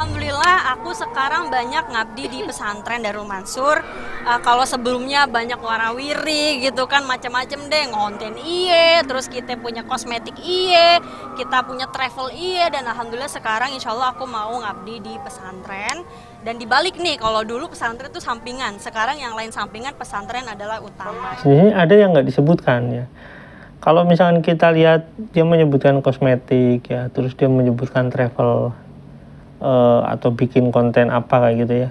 Alhamdulillah aku sekarang banyak ngabdi di pesantren Darul Mansur. Kalau sebelumnya banyak warawiri gitu kan macam-macam deh, ngonten iye, terus kita punya kosmetik iye, kita punya travel iye, dan alhamdulillah sekarang insya Allah aku mau ngabdi di pesantren. Dan dibalik nih, kalau dulu pesantren itu sampingan, sekarang yang lain sampingan, pesantren adalah utama. Ini ada yang nggak disebutkan ya. Kalau misalkan kita lihat dia menyebutkan kosmetik ya, terus dia menyebutkan travel atau bikin konten apa kayak gitu ya,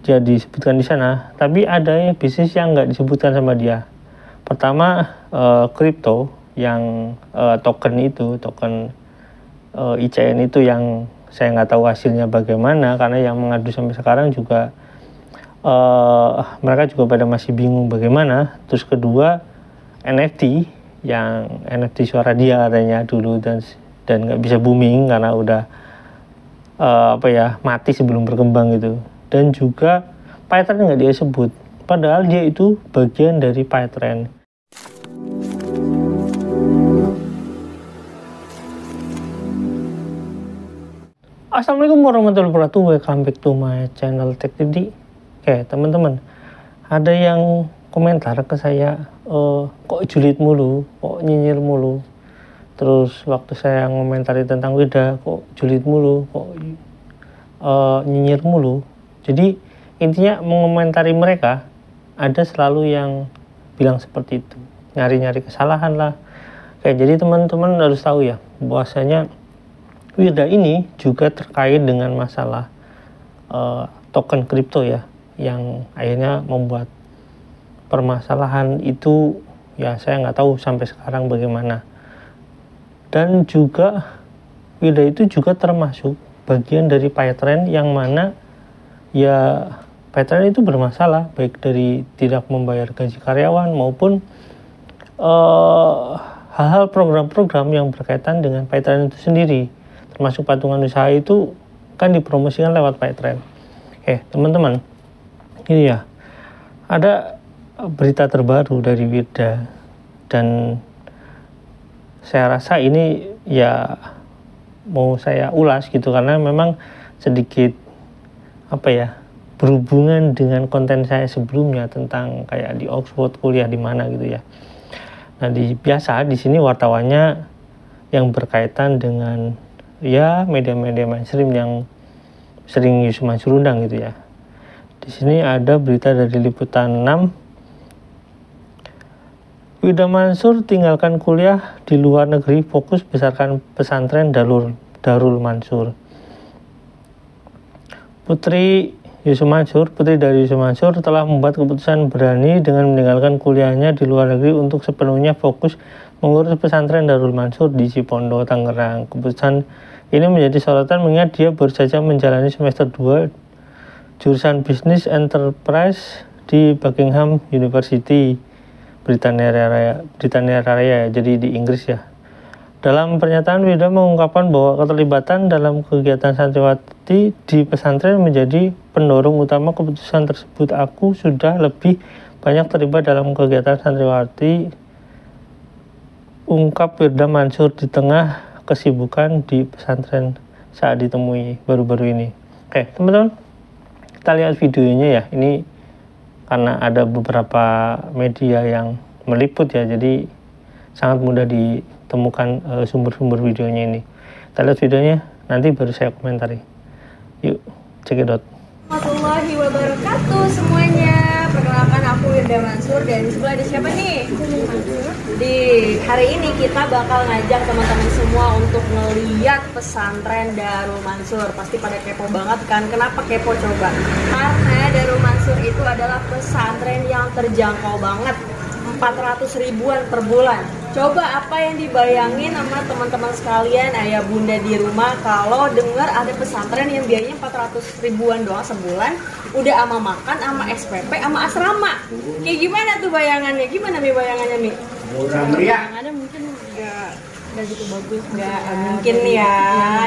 dia disebutkan di sana. Tapi ada ya bisnis yang nggak disebutkan sama dia. Pertama kripto yang token ICN itu yang saya nggak tahu hasilnya bagaimana, karena yang mengadu sampai sekarang juga mereka juga pada masih bingung bagaimana. Terus kedua NFT, yang NFT suara dia katanya dulu dan nggak bisa booming karena udah mati sebelum berkembang gitu. Dan juga PyTrend nggak dia sebut, padahal dia itu bagian dari PyTrend. Assalamualaikum warahmatullahi wabarakatuh. Welcome back to my channel Tech Tips. Oke teman-teman, ada yang komentar ke saya, kok julid mulu, kok nyinyir mulu. Terus waktu saya ngomentari tentang Wida, kok julid mulu, kok nyinyir mulu. Jadi intinya mengomentari mereka, ada selalu yang bilang seperti itu, nyari-nyari kesalahan lah. Jadi teman-teman harus tahu ya, bahwasanya Wida ini juga terkait dengan masalah token kripto ya, yang akhirnya membuat permasalahan itu ya, saya nggak tahu sampai sekarang bagaimana. Dan juga Wida itu juga termasuk bagian dari PyTrend, yang mana ya PyTrend itu bermasalah baik dari tidak membayar gaji karyawan maupun hal-hal program-program yang berkaitan dengan PyTrend itu sendiri, termasuk patungan usaha itu kan dipromosikan lewat PyTrend. Teman-teman, ini ya ada berita terbaru dari Wida, dan saya rasa ini ya mau saya ulas gitu, karena memang sedikit berhubungan dengan konten saya sebelumnya tentang kayak di Oxford, kuliah di mana gitu ya. Nah biasa di sini wartawannya yang berkaitan dengan ya media-media mainstream yang sering Yusuf Mansur undang gitu ya. Di sini ada berita dari Liputan 6. Wida Mansur tinggalkan kuliah di luar negeri, fokus besarkan pesantren Darul Mansur. Putri dari Yusuf Mansur telah membuat keputusan berani dengan meninggalkan kuliahnya di luar negeri untuk sepenuhnya fokus mengurus pesantren Darul Mansur di Cipondo, Tangerang. Keputusan ini menjadi sorotan mengingat dia baru saja menjalani semester 2 jurusan Business Enterprise di Buckingham University, Britania Raya, jadi di Inggris ya. Dalam pernyataan, Wida mengungkapkan bahwa keterlibatan dalam kegiatan santriwati di pesantren menjadi pendorong utama keputusan tersebut. Aku sudah lebih banyak terlibat dalam kegiatan santriwati, ungkap Wida Mansur di tengah kesibukan di pesantren saat ditemui baru-baru ini. Teman-teman, kita lihat videonya ya. Ini karena ada beberapa media yang meliput ya, jadi sangat mudah ditemukan sumber-sumber videonya ini. Kita lihat videonya, nanti baru saya komentari. Yuk, cekidot. Warahmatullahi wabarakatuh semuanya. Perkenalkan, aku Wida Mansur, dan sebelah ada siapa nih? Di hari ini kita bakal ngajak teman-teman semua untuk ngeliat pesantren Darul Mansur. Pasti pada kepo banget kan? Kenapa kepo coba? Karena Darul Mansur itu adalah pesantren yang terjangkau banget, 400 ribuan per bulan. Coba apa yang dibayangin sama teman-teman sekalian, ayah bunda di rumah, kalau dengar ada pesantren yang biayanya 400 ribuan doang sebulan, udah ama makan, ama SPP, ama asrama. Kayak gimana tuh bayangannya? Gimana nih bayangannya nih? Bayangannya mungkin nggak gitu bagus, nggak mungkin ya.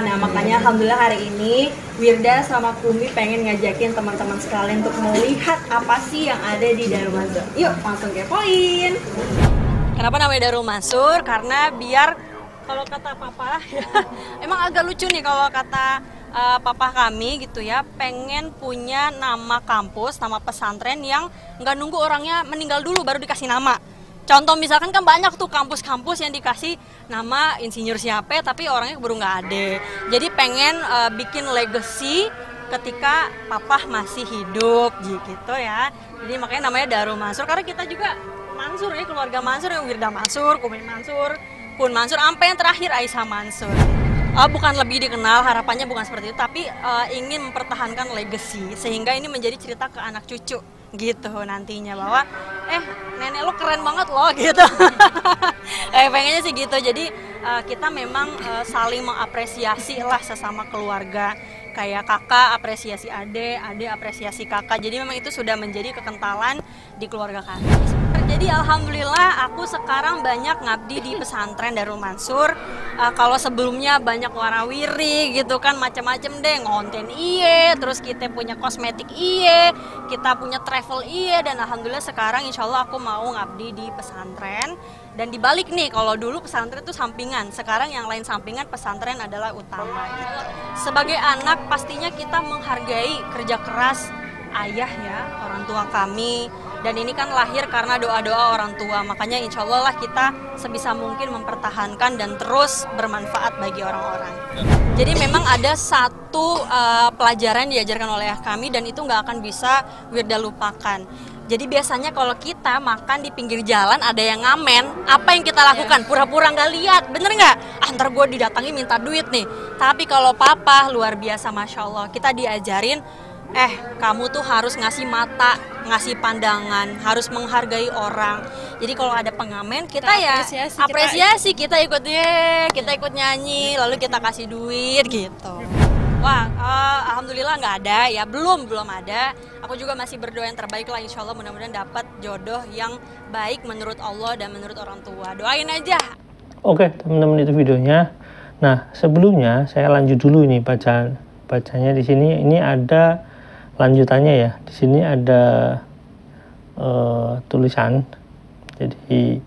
Nah makanya alhamdulillah hari ini Wirda sama Kumi pengen ngajakin teman-teman sekalian untuk melihat apa sih yang ada di Darul Mansur. Yuk langsung kepoin. Kenapa namanya Darul Mansur? Karena biar kalau kata papa ya, emang agak lucu nih kalau kata papa kami gitu ya pengen punya nama kampus, nama pesantren yang nggak nunggu orangnya meninggal dulu baru dikasih nama. Contoh misalkan kan banyak tuh kampus-kampus yang dikasih nama insinyur siapa tapi orangnya keburu nggak ada. Jadi pengen bikin legacy ketika papa masih hidup gitu ya. Jadi makanya namanya Darul Mansur karena kita juga Mansur ya, keluarga Mansur yang Wirda Mansur, Kumin Mansur, Kun Mansur, sampai yang terakhir Aisyah Mansur. Bukan lebih dikenal, harapannya bukan seperti itu, tapi ingin mempertahankan legacy sehingga ini menjadi cerita ke anak cucu gitu nantinya bahwa nenek lo keren banget loh gitu. Pengennya sih gitu. Jadi kita memang saling mengapresiasi lah sesama keluarga. Kayak kakak apresiasi ade apresiasi kakak. Jadi memang itu sudah menjadi kekentalan di keluarga kami. Jadi alhamdulillah aku sekarang banyak ngabdi di pesantren Darul Mansur. Kalau sebelumnya banyak warawiri gitu kan macam-macam deh, ngonten iye, terus kita punya kosmetik iye, kita punya travel iye, dan alhamdulillah sekarang insya Allah aku mau ngabdi di pesantren. Dan dibalik nih, kalau dulu pesantren itu sampingan, sekarang yang lain sampingan, pesantren adalah utama. Sebagai anak pastinya kita menghargai kerja keras ayah ya, orang tua kami. Dan ini kan lahir karena doa-doa orang tua, makanya insya Allah lah kita sebisa mungkin mempertahankan dan terus bermanfaat bagi orang-orang. Jadi memang ada satu pelajaran diajarkan oleh ayah kami dan itu nggak akan bisa Wirda lupakan. Jadi biasanya kalau kita makan di pinggir jalan ada yang ngamen, apa yang kita lakukan? Pura-pura nggak lihat, bener nggak? Ntar gue didatangi minta duit nih. Tapi kalau papa luar biasa, Masya Allah, kita diajarin, kamu tuh harus ngasih mata, ngasih pandangan, harus menghargai orang. Jadi kalau ada pengamen kita ya apresiasi, kita ikut nyanyi, lalu kita kasih duit gitu. Wah, alhamdulillah nggak ada ya, belum ada. Aku juga masih berdoa yang terbaik lah, insya Allah mudah-mudahan dapat jodoh yang baik menurut Allah dan menurut orang tua. Doain aja. Oke, teman-teman, itu videonya. Nah, sebelumnya saya lanjut dulu ini bacanya di sini. Ini ada lanjutannya ya. Di sini ada tulisan. Jadi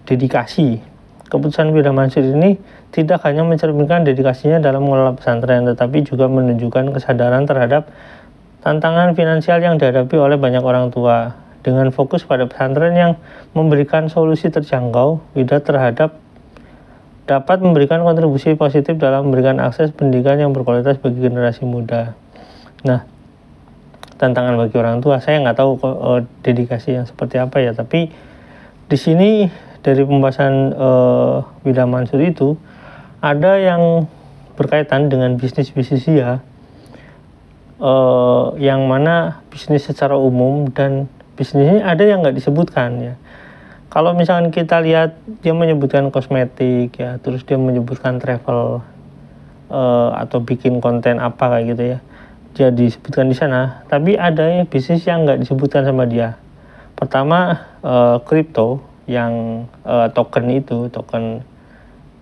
dedikasi. Keputusan Wirda Mansur ini tidak hanya mencerminkan dedikasinya dalam mengelola pesantren, tetapi juga menunjukkan kesadaran terhadap tantangan finansial yang dihadapi oleh banyak orang tua. Dengan fokus pada pesantren yang memberikan solusi terjangkau, Wirda dapat memberikan kontribusi positif dalam memberikan akses pendidikan yang berkualitas bagi generasi muda. Nah, tantangan bagi orang tua, saya nggak tahu dedikasi yang seperti apa ya, tapi di sini dari pembahasan Wirda Mansur itu ada yang berkaitan dengan bisnis dia, yang mana bisnis secara umum dan bisnisnya ada yang nggak disebutkan ya. Kalau misalkan kita lihat dia menyebutkan kosmetik ya, terus dia menyebutkan travel atau bikin konten apa kayak gitu ya, dia disebutkan di sana. Tapi ada ya bisnis yang nggak disebutkan sama dia. Pertama kripto, yang token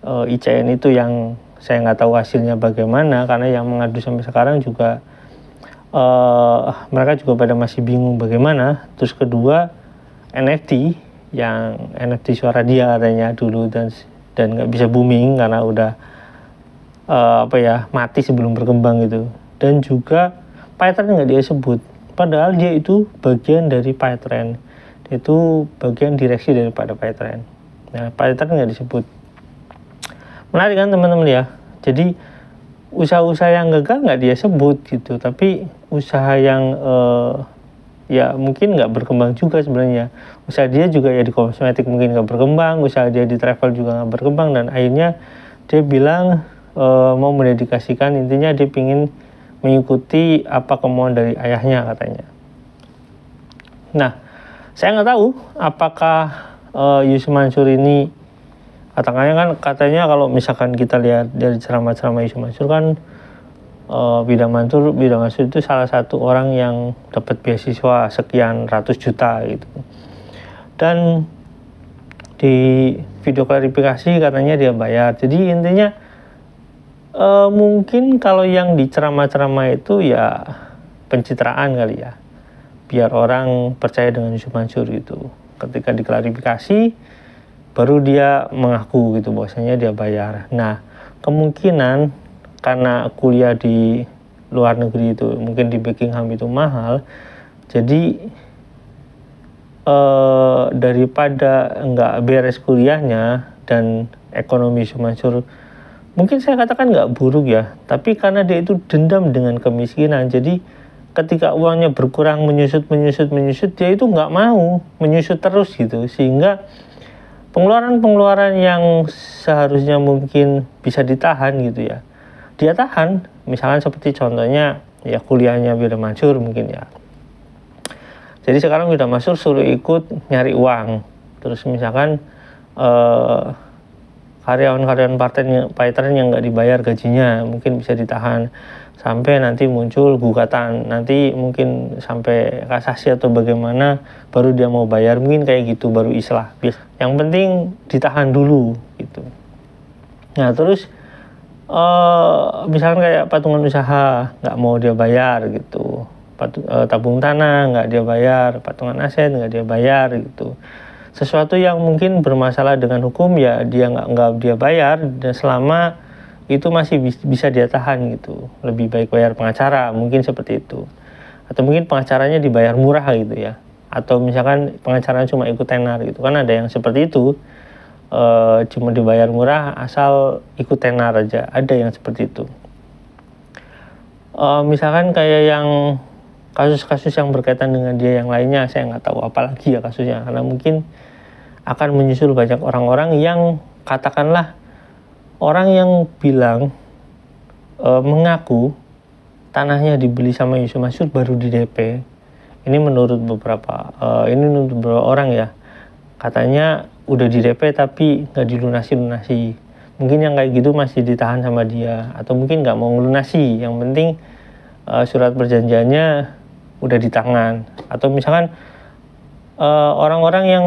ICN itu yang saya nggak tahu hasilnya bagaimana, karena yang mengadu sampai sekarang juga mereka juga pada masih bingung bagaimana. Terus kedua NFT, yang NFT suara dia katanya dulu dan nggak bisa booming karena udah mati sebelum berkembang gitu. Dan juga Python nggak dia sebut, padahal dia itu bagian dari Python, itu bagian direksi daripada Python. Nah, Python nggak disebut. Menarik kan teman-teman ya. Jadi usaha-usaha yang gagal nggak dia sebut gitu, tapi usaha yang ya mungkin nggak berkembang juga sebenarnya. Usaha dia juga ya di kosmetik mungkin nggak berkembang, usaha dia di travel juga nggak berkembang, dan akhirnya dia bilang mau mendedikasikan, intinya dia pingin mengikuti apa kemauan dari ayahnya katanya. Nah, saya nggak tahu apakah Yusuf Mansur ini, katanya kalau misalkan kita lihat dari ceramah-ceramah Yusuf Mansur kan, Wirda Mansur itu salah satu orang yang dapat beasiswa sekian ratus juta gitu. Dan di video klarifikasi katanya dia bayar. Jadi intinya mungkin kalau yang di ceramah-ceramah itu ya pencitraan kali ya, biar orang percaya dengan Yusuf Mansur gitu. Ketika diklarifikasi baru dia mengaku gitu bahwasanya dia bayar. Nah, kemungkinan karena kuliah di luar negeri itu mungkin di Buckingham itu mahal, jadi daripada nggak beres kuliahnya dan ekonomi Syumansur mungkin saya katakan nggak buruk ya, tapi karena dia itu dendam dengan kemiskinan, jadi ketika uangnya berkurang menyusut, dia itu nggak mau menyusut terus gitu, sehingga pengeluaran yang seharusnya mungkin bisa ditahan gitu ya, dia tahan. Misalkan seperti contohnya ya kuliahnya Wildan Mansur mungkin ya. Jadi sekarang Wildan Mansur suruh ikut nyari uang. Terus misalkan karyawan-karyawan partner yang nggak dibayar gajinya mungkin bisa ditahan sampai nanti muncul gugatan, nanti mungkin sampai kasasi atau bagaimana baru dia mau bayar, mungkin kayak gitu baru islah. Yang penting ditahan dulu gitu. Nah terus misalkan kayak patungan usaha nggak mau dia bayar gitu, tabung tanah nggak dia bayar, patungan aset nggak dia bayar gitu. Sesuatu yang mungkin bermasalah dengan hukum ya dia nggak dia bayar, dan selama itu masih bisa dia tahan gitu. Lebih baik bayar pengacara mungkin seperti itu, atau mungkin pengacaranya dibayar murah gitu ya, atau misalkan pengacaranya cuma ikut tenar gitu kan, ada yang seperti itu, cuma dibayar murah asal ikut tenar aja, ada yang seperti itu. Misalkan kayak yang kasus-kasus yang berkaitan dengan dia yang lainnya saya nggak tahu apalagi ya kasusnya, karena mungkin akan menyusul banyak orang-orang yang katakanlah orang yang bilang mengaku tanahnya dibeli sama Yusuf Mansur baru di DP. Ini menurut beberapa orang ya, katanya udah di DP tapi nggak dilunasi. Mungkin yang kayak gitu masih ditahan sama dia, atau mungkin nggak mau ngelunasi, yang penting surat perjanjiannya udah di tangan. Atau misalkan orang-orang yang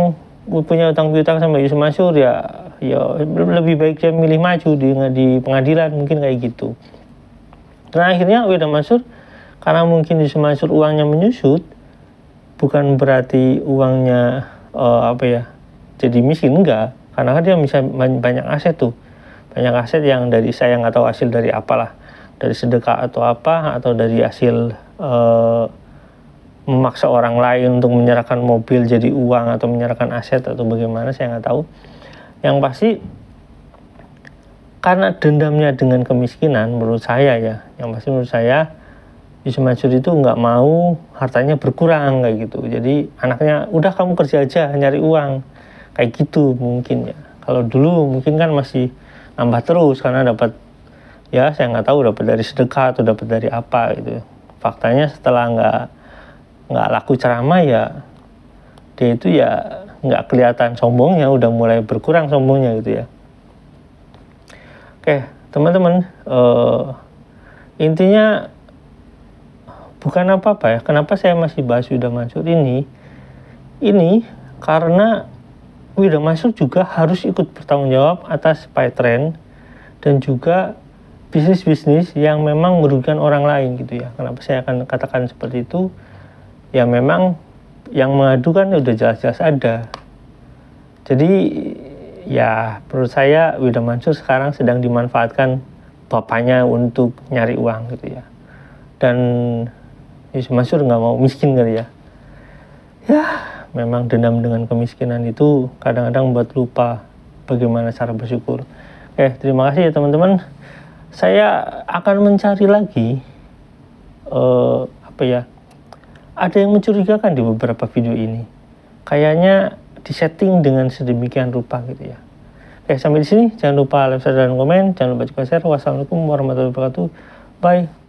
punya utang piutang sama Yusuf Mansur ya lebih baik dia milih maju di pengadilan, mungkin kayak gitu. Dan akhirnya Wildan Mansur, karena mungkin Yusuf Mansur uangnya menyusut, bukan berarti uangnya jadi miskin, enggak, karena kan dia bisa banyak aset tuh, banyak aset yang dari saya nggak tahu hasil dari apalah, dari sedekah atau apa, atau dari hasil memaksa orang lain untuk menyerahkan mobil jadi uang, atau menyerahkan aset atau bagaimana saya nggak tahu. Yang pasti karena dendamnya dengan kemiskinan, menurut saya Yusuf Mansur itu nggak mau hartanya berkurang kayak gitu. Jadi anaknya udah kamu kerja aja nyari uang kayak gitu mungkin ya. Kalau dulu mungkin kan masih nambah terus karena dapat, ya saya nggak tahu dapat dari sedekah atau dapat dari apa gitu. Faktanya setelah nggak laku ceramah ya dia itu ya nggak kelihatan sombongnya, udah mulai berkurang sombongnya gitu ya. Oke teman-teman, intinya bukan apa-apa ya, kenapa saya masih bahas Wildan Mansur ini karena Wildan Mansur juga harus ikut bertanggung jawab atas PayTrend dan juga bisnis-bisnis yang memang merugikan orang lain gitu ya. Kenapa saya akan katakan seperti itu? Ya memang yang mengadukan udah jelas-jelas ada. Jadi ya menurut saya Wildan Mansur sekarang sedang dimanfaatkan bapaknya untuk nyari uang gitu ya. Dan Yusuf Mansur nggak mau miskin kali ya. Ya memang dendam dengan kemiskinan itu kadang-kadang membuat lupa bagaimana cara bersyukur. Oke, terima kasih ya teman-teman. Saya akan mencari lagi ada yang mencurigakan di beberapa video ini. Kayaknya disetting dengan sedemikian rupa gitu ya. Oke, sampai di sini. Jangan lupa like, share, dan komen. Jangan lupa juga share. Wassalamualaikum warahmatullahi wabarakatuh. Bye.